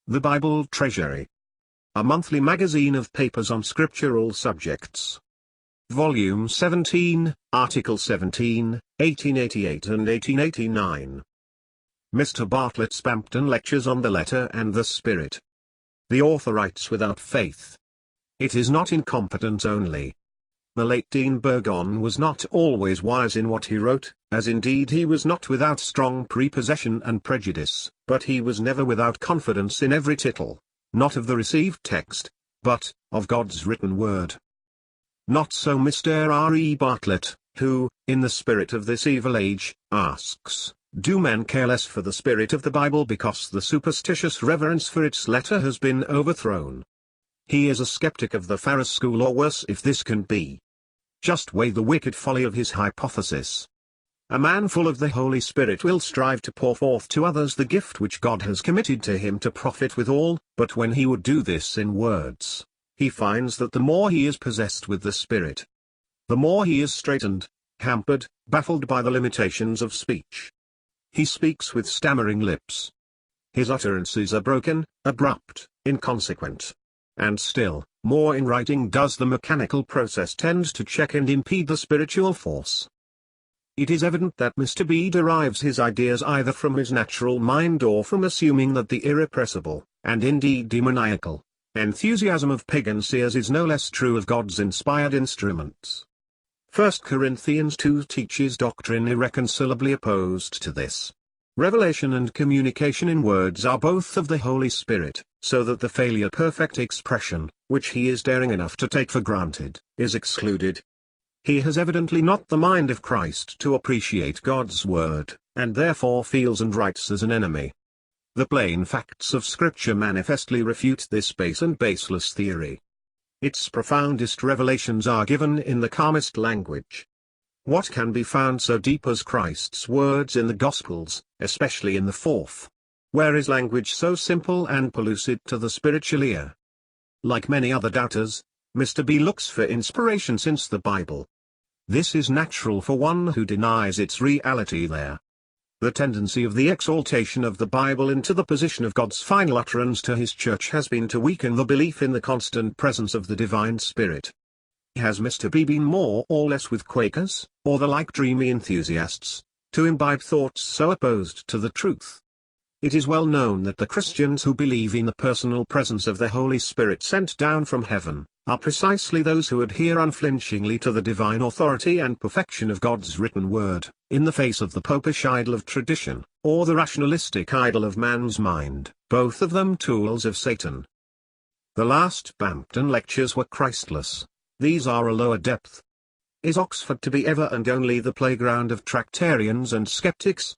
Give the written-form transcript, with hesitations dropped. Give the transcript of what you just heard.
The Bible Treasury. A monthly magazine of papers on scriptural subjects. Volume 17, Article 17, 1888 and 1889. Mr. Bartletts' Bampton Lectures on the Letter and the Spirit. The author writes without faith. It is not incompetence only. The late Dean Burgon was not always wise in what he wrote, as indeed he was not without strong prepossession and prejudice, but he was never without confidence in every tittle, not of the received text, but of God's written word. Not so Mr. R. E. Bartlett, who, in the spirit of this evil age, asks, do men care less for the spirit of the Bible because the superstitious reverence for its letter has been overthrown? He is a skeptic of the Pharisee school, or worse if this can be. Just weigh the wicked folly of his hypothesis. A man full of the Holy Spirit will strive to pour forth to others the gift which God has committed to him to profit withal, but when he would do this in words, he finds that the more he is possessed with the Spirit, the more he is straitened, hampered, baffled by the limitations of speech. He speaks with stammering lips. His utterances are broken, abrupt, inconsequent. And still, more in writing does the mechanical process tend to check and impede the spiritual force. It is evident that Mr. B derives his ideas either from his natural mind or from assuming that the irrepressible, and indeed demoniacal, enthusiasm of pagan seers is no less true of God's inspired instruments. 1 Corinthians 2 teaches doctrine irreconcilably opposed to this. Revelation and communication in words are both of the Holy Spirit, so that the failure perfect expression, which he is daring enough to take for granted, is excluded. He has evidently not the mind of Christ to appreciate God's word, and therefore feels and writes as an enemy. The plain facts of Scripture manifestly refute this base and baseless theory. Its profoundest revelations are given in the calmest language. What can be found so deep as Christ's words in the Gospels, especially in the fourth? Where is language so simple and pellucid to the spiritual ear? Like many other doubters, Mr. B looks for inspiration since the Bible. This is natural for one who denies its reality there. The tendency of the exaltation of the Bible into the position of God's final utterance to his church has been to weaken the belief in the constant presence of the divine Spirit. Has Mr. B been more or less with Quakers, or the like dreamy enthusiasts, to imbibe thoughts so opposed to the truth? It is well known that the Christians who believe in the personal presence of the Holy Spirit sent down from heaven, are precisely those who adhere unflinchingly to the divine authority and perfection of God's written word, in the face of the popish idol of tradition, or the rationalistic idol of man's mind, both of them tools of Satan. The last Bampton lectures were Christless. These are a lower depth. Is Oxford to be ever and only the playground of Tractarians and skeptics,